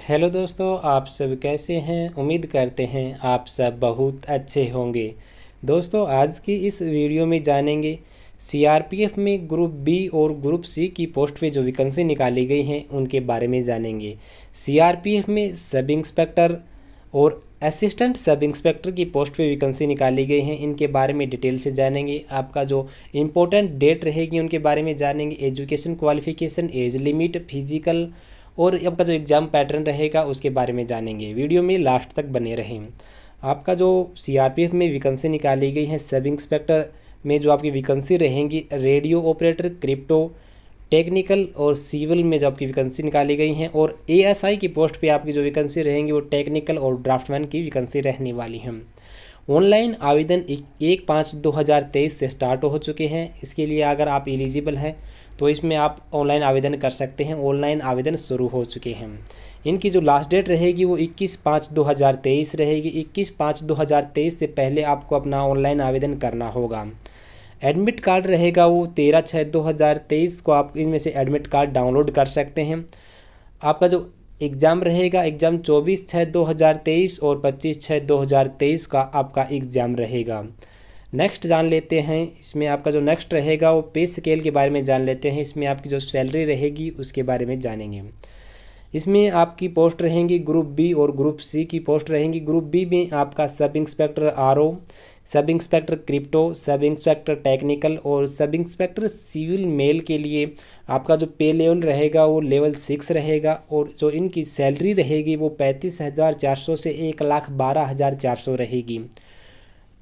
Hello दोस्तों, आप सब कैसे हैं। उम्मीद करते हैं आप सब बहुत अच्छे होंगे। दोस्तों, आज की इस वीडियो में जानेंगे सीआरपीएफ में ग्रुप बी और ग्रुप सी की पोस्ट पे जो वैकेंसी निकाली गई हैं उनके बारे में जानेंगे। सीआरपीएफ में सब इंस्पेक्टर और असिस्टेंट सब इंस्पेक्टर की पोस्ट पे वैकेंसी निकाली गई हैं, इनके बारे में डिटेल से जानेंगे। आपका जो इम्पोर्टेंट डेट रहेगी उनके बारे में जानेंगे। Education qualification, age limit, physical और आपका जो एग्ज़ाम पैटर्न रहेगा उसके बारे में जानेंगे। वीडियो में लास्ट तक बने रहें। आपका जो सीआरपीएफ में वैकेंसी निकाली गई है सब इंस्पेक्टर में जो आपकी वैकेंसी रहेंगी रेडियो ऑपरेटर, क्रिप्टो, टेक्निकल और सिविल में जो आपकी वैकेंसी निकाली गई हैं, और एएसआई की पोस्ट पे आपकी जो वैकेंसी रहेंगी वो टेक्निकल और ड्राफ्टमैन की वैकेंसी रहने वाली हैं। ऑनलाइन आवेदन 1/5/2023 से स्टार्ट हो चुके हैं। इसके लिए अगर आप एलिजिबल हैं तो इसमें आप ऑनलाइन आवेदन कर सकते हैं। ऑनलाइन आवेदन शुरू हो चुके हैं। इनकी जो लास्ट डेट रहेगी वो 21/5/2023 रहेगी। 21/5/2023 से पहले आपको अपना ऑनलाइन आवेदन करना होगा। एडमिट कार्ड रहेगा वो 13/6/2023 को आप इनमें से एडमिट कार्ड डाउनलोड कर सकते हैं। आपका जो एग्ज़ाम रहेगा, एग्ज़ाम 24/6/2023 और 25/6/2023 का आपका एग्ज़ाम रहेगा। नेक्स्ट जान लेते हैं, इसमें आपका जो नेक्स्ट रहेगा वो पे स्केल के बारे में जान लेते हैं। इसमें आपकी जो सैलरी रहेगी उसके बारे में जानेंगे। इसमें आपकी पोस्ट रहेंगी ग्रुप बी और ग्रुप सी की पोस्ट रहेंगी। ग्रुप बी में आपका sub inspector RO, sub inspector crypto, सब इंस्पेक्टर टेक्निकल और सब इंस्पेक्टर सिविल मेल के लिए आपका जो पे लेवल रहेगा वो लेवल 6 रहेगा, और जो इनकी सैलरी रहेगी वो 35,400 से 1,12,400 रहेगी।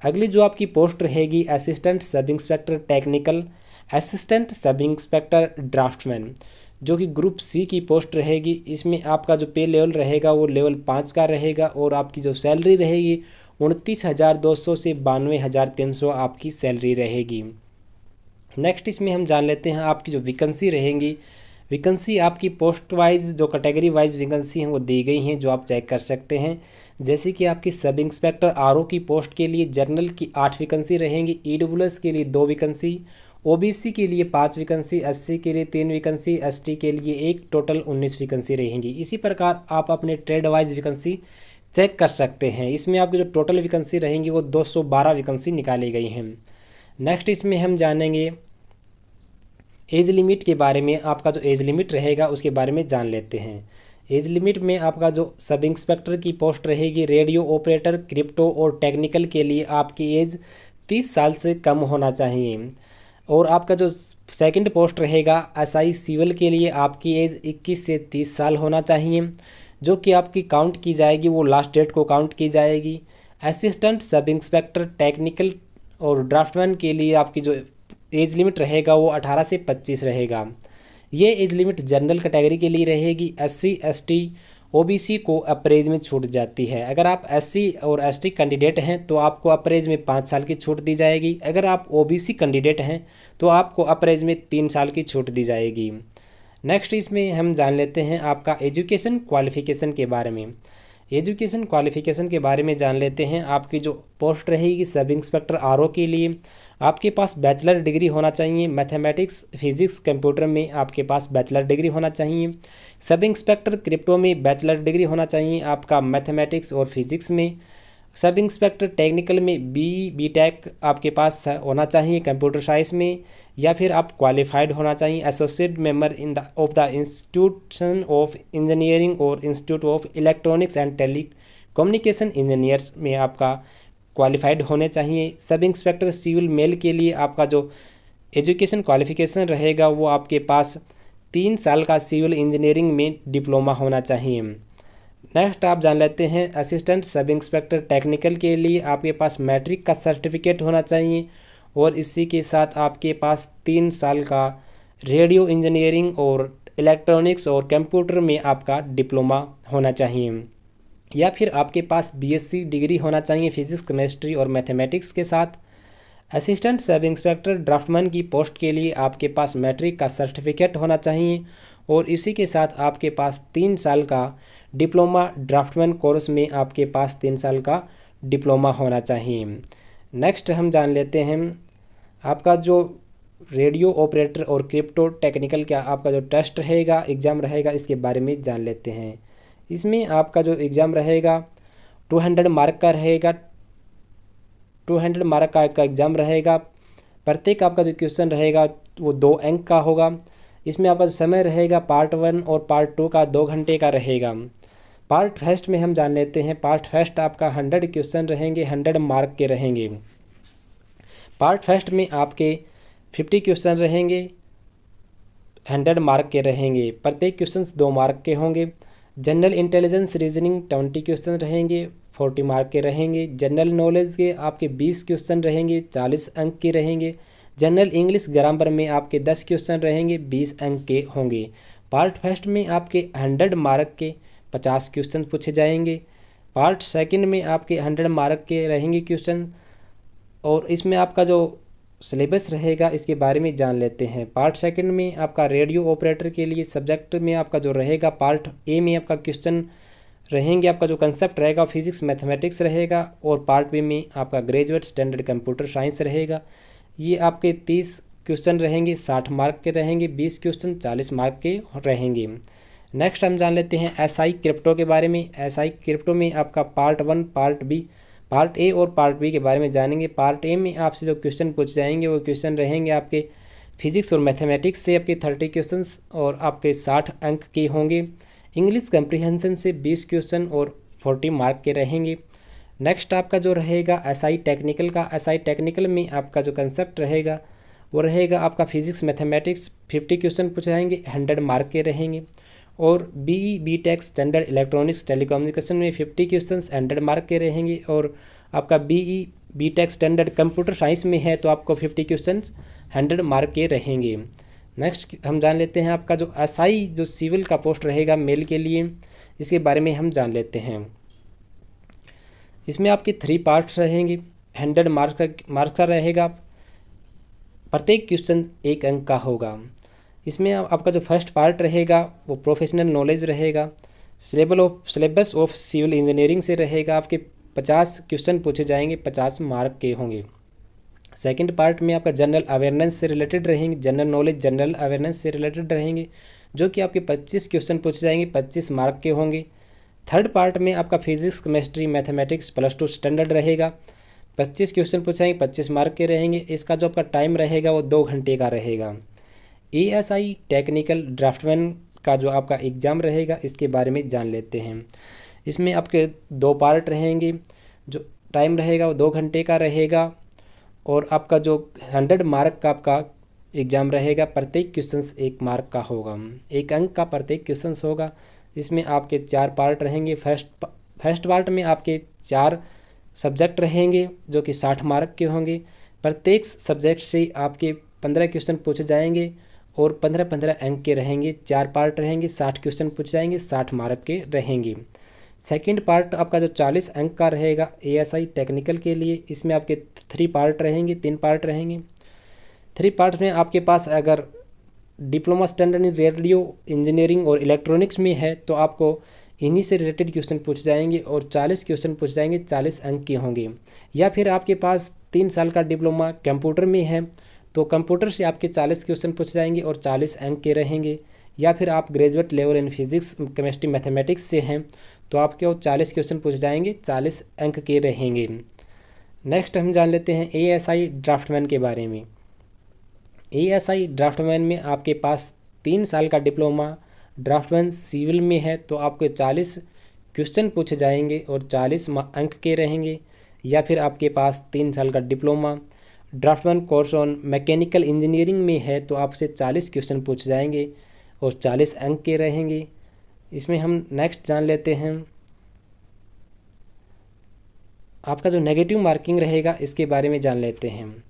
अगली जो आपकी पोस्ट रहेगी assistant sub inspector technical, assistant sub inspector draftsman, जो कि ग्रुप सी की पोस्ट रहेगी। इसमें आपका जो पे लेवल रहेगा वो लेवल 5 का रहेगा, और आपकी जो सैलरी रहेगी 29,200 से 92,300 आपकी सैलरी रहेगी। नेक्स्ट इसमें हम जान लेते हैं आपकी जो वैकेंसी रहेंगी। वैकेंसी आपकी पोस्ट वाइज जो कैटेगरी वाइज वैकेंसी हैं वो दी गई हैं, जो आप चेक कर सकते हैं। जैसे कि आपकी सब इंस्पेक्टर आरओ की पोस्ट के लिए जनरल की 8 वैकेंसी रहेंगी, ईडब्ल्यूएस के लिए 2 वैकेंसी, ओबीसी के लिए 5 वैकेंसी, एससी के लिए 3 वैकेंसी, एसटी के लिए 1, टोटल 19 वैकेंसी रहेंगी। इसी प्रकार आप अपने ट्रेड वाइज वैकेंसी चेक कर सकते हैं। इसमें आपकी जो टोटल वैकेंसी रहेंगी वो 212 वैकेंसी निकाली गई हैं। नेक्स्ट इसमें हम जानेंगे एज लिमिट के बारे में। आपका जो एज लिमिट रहेगा उसके बारे में जान लेते हैं। एज लिमिट में आपका जो सब इंस्पेक्टर की पोस्ट रहेगी रेडियो ऑपरेटर, क्रिप्टो और टेक्निकल के लिए आपकी एज 30 साल से कम होना चाहिए। और आपका जो सेकंड पोस्ट रहेगा एसआई सिविल के लिए आपकी एज 21 से 30 साल होना चाहिए, जो कि आपकी काउंट की जाएगी, वो लास्ट डेट को काउंट की जाएगी। असिस्टेंट सब इंस्पेक्टर टेक्निकल और ड्राफ्टमैन के लिए आपकी जो एज लिमिट रहेगा वो 18 से 25 रहेगा। ये एज लिमिट जनरल कैटेगरी के लिए रहेगी। एससी, एसटी, ओबीसी को अप्रेज में छूट जाती है। अगर आप एससी और एसटी कैंडिडेट हैं तो आपको अप्रेज में 5 साल की छूट दी जाएगी। अगर आप ओबीसी कैंडिडेट हैं तो आपको अप्रेज में 3 साल की छूट दी जाएगी। नेक्स्ट इसमें हम जान लेते हैं आपका एजुकेशन क्वालिफिकेशन के बारे में। एजुकेशन क्वालिफिकेशन के बारे में जान लेते हैं। आपकी जो पोस्ट रहेगी सब इंस्पेक्टर आरओ के लिए आपके पास बैचलर डिग्री होना चाहिए। मैथमेटिक्स, फिजिक्स, कंप्यूटर में आपके पास बैचलर डिग्री होना चाहिए। सब इंस्पेक्टर क्रिप्टो में बैचलर डिग्री होना चाहिए आपका मैथमेटिक्स और फिजिक्स में। सब इंस्पेक्टर टेक्निकल में बीटेक आपके पास होना चाहिए कंप्यूटर साइंस में, या फिर आप क्वालिफाइड होना चाहिए associate member in the of the institution of engineering और institute of electronics and telecommunication engineers में आपका क्वालिफाइड होने चाहिए। सब इंस्पेक्टर सिविल मेल के लिए आपका जो एजुकेशन क्वालिफिकेशन रहेगा वो आपके पास 3 साल का सिविल इंजीनियरिंग में डिप्लोमा होना चाहिए। नेक्स्ट आप जान लेते हैं असिस्टेंट सब इंस्पेक्टर टेक्निकल के लिए आपके पास मैट्रिक का सर्टिफिकेट होना चाहिए, और इसी के साथ आपके पास 3 साल का रेडियो इंजीनियरिंग और इलेक्ट्रॉनिक्स और कंप्यूटर में आपका डिप्लोमा होना चाहिए, या फिर आपके पास बीएससी डिग्री होना चाहिए फिजिक्स, केमिस्ट्री और मैथमेटिक्स के साथ। असिस्टेंट सब इंस्पेक्टर ड्राफ्टमैन की पोस्ट के लिए आपके पास मैट्रिक का सर्टिफिकेट होना चाहिए, और इसी के साथ आपके पास 3 साल का डिप्लोमा ड्राफ्टमैन कोर्स में आपके पास 3 साल का डिप्लोमा होना चाहिए। नेक्स्ट हम जान लेते हैं आपका जो रेडियो ऑपरेटर और क्रिप्टो टेक्निकल का आपका जो टेस्ट रहेगा, एग्ज़ाम रहेगा, इसके बारे में जान लेते हैं। इसमें आपका जो एग्ज़ाम रहेगा 200 मार्क का रहेगा। 200 मार्क का एग्ज़ाम रहेगा। प्रत्येक आपका जो क्वेश्चन रहेगा वो 2 अंक का होगा। इसमें आपका जो समय रहेगा पार्ट 1 और पार्ट 2 का 2 घंटे का रहेगा। पार्ट फर्स्ट में हम जान लेते हैं। पार्ट फर्स्ट आपका 100 क्वेश्चन रहेंगे, 100 मार्क के रहेंगे। पार्ट फर्स्ट में आपके 50 क्वेश्चन रहेंगे, 100 मार्क के रहेंगे। प्रत्येक क्वेश्चन 2 मार्क के होंगे। जनरल इंटेलिजेंस रीजनिंग 20 क्वेश्चन रहेंगे, 40 मार्क के रहेंगे। जनरल नॉलेज के आपके 20 क्वेश्चन रहेंगे, 40 अंक के रहेंगे। जनरल इंग्लिश ग्रामर में आपके 10 क्वेश्चन रहेंगे, 20 अंक के होंगे। पार्ट फर्स्ट में आपके 100 मार्क के 50 क्वेश्चन पूछे जाएंगे। पार्ट सेकंड में आपके 100 मार्क के रहेंगे क्वेश्चन, और इसमें आपका जो सिलेबस रहेगा इसके बारे में जान लेते हैं। पार्ट सेकंड में आपका रेडियो ऑपरेटर के लिए सब्जेक्ट में आपका जो रहेगा, पार्ट ए में आपका क्वेश्चन रहेंगे, आपका जो कंसेप्ट रहेगा फिजिक्स मैथमेटिक्स रहेगा, और पार्ट बी में आपका ग्रेजुएट स्टैंडर्ड कंप्यूटर साइंस रहेगा। ये आपके 30 क्वेश्चन रहेंगे, 60 मार्क के रहेंगे। 20 क्वेश्चन 40 मार्क के रहेंगे। नेक्स्ट हम जान लेते हैं एसआई क्रिप्टो के बारे में। एसआई क्रिप्टो में आपका part 1, part B, part A और पार्ट बी के बारे में जानेंगे। पार्ट ए में आपसे जो क्वेश्चन पूछ जाएंगे वो क्वेश्चन रहेंगे आपके फिजिक्स और मैथमेटिक्स से आपके 30 क्वेश्चन और आपके 60 अंक के होंगे। इंग्लिश कम्प्रीहेंशन से 20 क्वेश्चन और 40 मार्क के रहेंगे। नेक्स्ट आपका जो रहेगा एसआई टेक्निकल का। एसआई टेक्निकल में आपका जो कंसेप्ट रहेगा वो रहेगा आपका फिजिक्स मैथमेटिक्स 50 क्वेश्चन पूछ जाएंगे, 100 मार्क के रहेंगे। और BE BTech standard electronics telecommunication में 50 क्वेश्चन 100 मार्क के रहेंगे। और आपका BE BTech standard computer science में है तो आपको 50 क्वेश्चन 100 मार्क के रहेंगे। नेक्स्ट हम जान लेते हैं आपका जो एसआई जो सिविल का पोस्ट रहेगा मेल के लिए, इसके बारे में हम जान लेते हैं। इसमें आपके 3 पार्ट्स रहेंगे, 100 मार्क्स का रहेगा। प्रत्येक क्वेश्चन 1 अंक का होगा। इसमें आपका जो फर्स्ट पार्ट रहेगा वो प्रोफेशनल नॉलेज रहेगा। सिलेबस ऑफ सिविल इंजीनियरिंग से रहेगा। आपके 50 क्वेश्चन पूछे जाएंगे, 50 मार्क के होंगे। सेकंड पार्ट में आपका जनरल अवेयरनेस से रिलेटेड रहेंगे। जनरल नॉलेज जनरल अवेयरनेस से रिलेटेड रहेंगे, जो कि आपके 25 क्वेश्चन पूछे जाएंगे, 25 मार्क के होंगे। थर्ड पार्ट में आपका फिजिक्स केमिस्ट्री मैथमेटिक्स +2 स्टैंडर्ड रहेगा। 25 क्वेश्चन पूछेंगे, 25 मार्क के रहेंगे। इसका जो आपका टाइम रहेगा वो 2 घंटे का रहेगा। एएसआई टेक्निकल ड्राफ्टमैन का जो आपका एग्ज़ाम रहेगा इसके बारे में जान लेते हैं। इसमें आपके 2 पार्ट रहेंगे। जो टाइम रहेगा वो 2 घंटे का रहेगा। और आपका जो 100 मार्क का आपका एग्ज़ाम रहेगा, प्रत्येक क्वेश्चन 1 मार्क का होगा, 1 अंक का प्रत्येक क्वेश्चन होगा। इसमें आपके 4 पार्ट रहेंगे। फर्स्ट पार्ट में आपके 4 सब्जेक्ट रहेंगे जो कि 60 मार्क के होंगे। प्रत्येक सब्जेक्ट से आपके 15 क्वेश्चन पूछे जाएंगे और 15-15 अंक के रहेंगे। 4 पार्ट रहेंगे, 60 क्वेश्चन पूछे जाएंगे, 60 मार्क के रहेंगे। सेकंड पार्ट आपका जो 40 अंक का रहेगा एएसआई टेक्निकल के लिए, इसमें आपके 3 पार्ट रहेंगे, 3 पार्ट रहेंगे। 3 पार्ट में आपके पास अगर diploma standard in radio engineering और इलेक्ट्रॉनिक्स में है तो आपको इन्हीं से रिलेटेड क्वेश्चन पूछ जाएंगे और 40 क्वेश्चन पूछ जाएंगे, 40 अंक के होंगे। या फिर आपके पास 3 साल का डिप्लोमा कंप्यूटर में है तो कंप्यूटर से आपके 40 क्वेश्चन पूछ जाएंगे और 40 अंक के रहेंगे। या फिर आप graduate level in physics chemistry mathematics से हैं तो आपके वो 40 क्वेश्चन पूछ जाएंगे, 40 अंक के रहेंगे। नेक्स्ट हम जान लेते हैं एएसआई ड्राफ्टमैन के बारे में। एएसआई ड्राफ्टमैन में आपके पास 3 साल का डिप्लोमा ड्राफ्टमैन सिविल में है तो आपके 40 क्वेश्चन पूछे जाएंगे और 40 अंक के रहेंगे। या फिर आपके पास 3 साल का diploma draftsman course on mechanical engineering में है तो आपसे 40 क्वेश्चन पूछे जाएंगे और 40 अंक के रहेंगे। इसमें हम नेक्स्ट जान लेते हैं आपका जो नेगेटिव मार्किंग रहेगा इसके बारे में जान लेते हैं।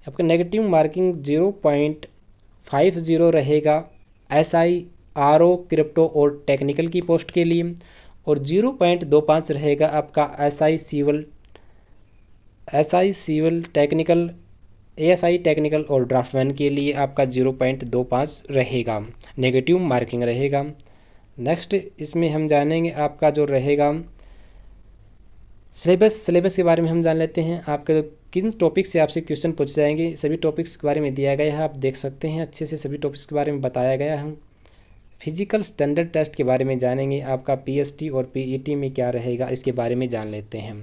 आपका नेगेटिव मार्किंग 0.50 रहेगा एसआई आरओ क्रिप्टो और टेक्निकल की पोस्ट के लिए, और 0.25 रहेगा आपका SI civil technical, ASI technical और ड्राफ्टमैन के लिए आपका 0.25 रहेगा, नेगेटिव मार्किंग रहेगा। नेक्स्ट इसमें हम जानेंगे आपका जो रहेगा सिलेबस के बारे में हम जान लेते हैं। आपके किन टॉपिक से आपसे क्वेश्चन पूछ जाएंगे, सभी टॉपिक्स के बारे में दिया गया है, आप देख सकते हैं अच्छे से सभी टॉपिक्स के बारे में बताया गया है। फिजिकल स्टैंडर्ड टेस्ट के बारे में जानेंगे। आपका पीएसटी और पीईटी में क्या रहेगा इसके बारे में जान लेते हैं।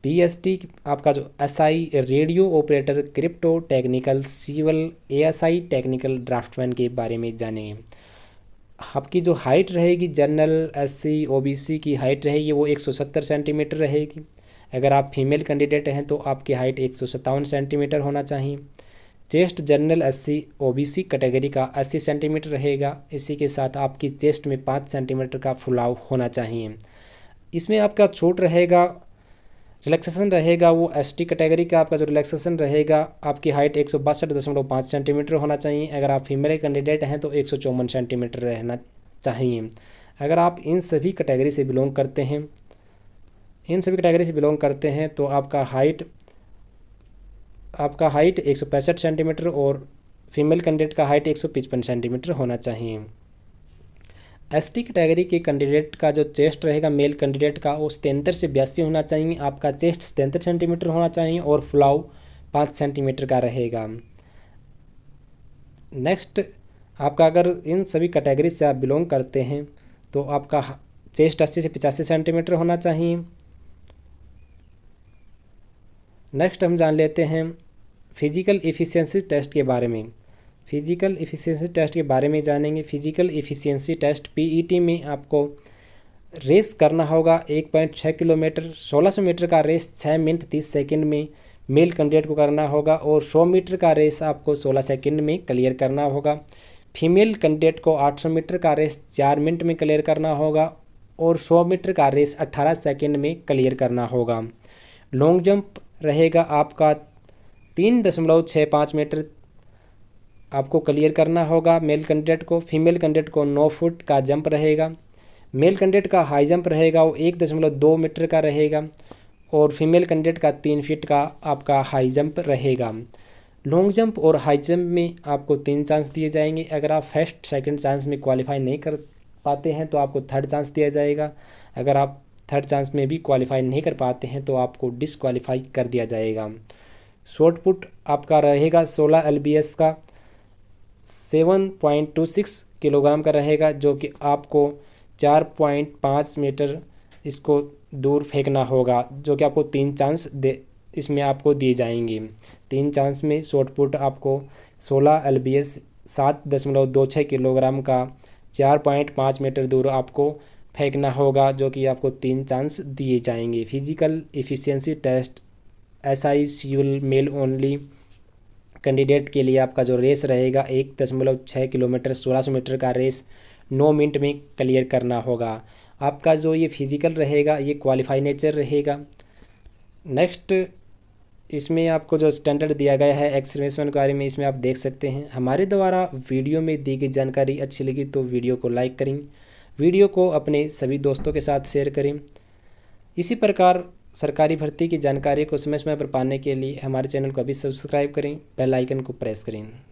पीएसटी आपका जो SI radio operator crypto technical civil ASI technical draftsman के बारे में जानेंगे। आपकी जो हाइट रहेगी जनरल एससी ओबीसी की हाइट रहेगी वो 170 सेंटीमीटर रहेगी। अगर आप फीमेल कैंडिडेट हैं तो आपकी हाइट 157 सेंटीमीटर होना चाहिए। Chest general SC OBC category का 80 सेंटीमीटर रहेगा। इसी के साथ आपकी चेस्ट में 5 सेंटीमीटर का फुलाव होना चाहिए। इसमें आपका छूट रहेगा, रिलैक्सेशन रहेगा वो एसटी कैटेगरी का आपका जो रिलैक्सेशन रहेगा, आपकी हाइट 162.5 सेंटीमीटर होना चाहिए। अगर आप फीमेल कैंडिडेट हैं तो 154 सेंटीमीटर रहना चाहिए। अगर आप इन सभी कैटेगरी से बिलोंग करते हैं तो आपका हाइट 165 सेंटीमीटर और फीमेल कैंडिडेट का हाइट 155 सेंटीमीटर होना चाहिए। एसटी कैटेगरी के कैंडिडेट का जो चेस्ट रहेगा मेल कैंडिडेट का वो 73 से 82 होना चाहिए। आपका चेस्ट 73 सेंटीमीटर होना चाहिए और फुलाव 5 सेंटीमीटर का रहेगा। नेक्स्ट आपका अगर इन सभी कैटेगरी से आप बिलोंग करते हैं तो आपका चेस्ट 80 से 85 सेंटीमीटर होना चाहिए। नेक्स्ट हम जान लेते हैं फिजिकल एफिशिएंसी टेस्ट के बारे में। फिजिकल एफिशिएंसी टेस्ट के बारे में जानेंगे। फिजिकल एफिशिएंसी टेस्ट पीईटी में आपको रेस करना होगा 1.6 किलोमीटर, 1600 मीटर का रेस 6 मिनट 30 सेकंड में मेल कैंडिडेट को करना होगा और 100 मीटर का रेस आपको 16 सेकंड में क्लियर करना होगा। फीमेल कैंडिडेट को 800 मीटर का रेस 4 मिनट में क्लियर करना होगा और 100 मीटर का रेस 18 सेकंड में क्लियर करना होगा। लॉन्ग जंप रहेगा आपका 3.65 मीटर आपको क्लियर करना होगा मेल कैंडिडेट को। फीमेल कैंडिडेट को 9 फुट का जंप रहेगा। मेल कैंडिडेट का हाई जंप रहेगा वो 1.2 मीटर का रहेगा और फीमेल कैंडिडेट का 3 फीट का आपका हाई जंप रहेगा। लॉन्ग जंप और हाई जंप में आपको 3 चांस दिए जाएंगे। अगर आप फर्स्ट सेकंड चांस में क्वालिफाई नहीं कर पाते हैं तो आपको थर्ड चांस दिया जाएगा। अगर आप थर्ड चांस में भी क्वालिफाई नहीं कर पाते हैं तो आपको डिसक्वालीफाई कर दिया जाएगा। शॉर्ट पुट आपका रहेगा 16 LBS का 7.26 किलोग्राम का रहेगा, जो कि आपको 4.5 मीटर इसको दूर फेंकना होगा, जो कि आपको 3 चांस इसमें आपको दिए जाएंगे। 3 चांस में शॉर्ट पुट आपको 16 LBS 7.26 किलोग्राम का 4.5 मीटर दूर आपको फेंकना होगा, जो कि आपको 3 चांस दिए जाएंगे। Physical efficiency test SI civil male only candidate के लिए आपका जो रेस रहेगा 1.6 किलोमीटर 1600 मीटर का रेस 9 मिनट में क्लियर करना होगा। आपका जो ये फिजिकल रहेगा ये क्वालिफाई नेचर रहेगा। नेक्स्ट इसमें आपको जो स्टैंडर्ड दिया गया है एक्सप्रेशन के बारे में इसमें आप देख सकते हैं। हमारे द्वारा वीडियो में दी गई जानकारी अच्छी लगी तो वीडियो को लाइक करें, वीडियो को अपने सभी दोस्तों के साथ शेयर करें। इसी प्रकार सरकारी भर्ती की जानकारी को समय समय पर पाने के लिए हमारे चैनल को अभी सब्सक्राइब करें, बेल आइकन को प्रेस करें।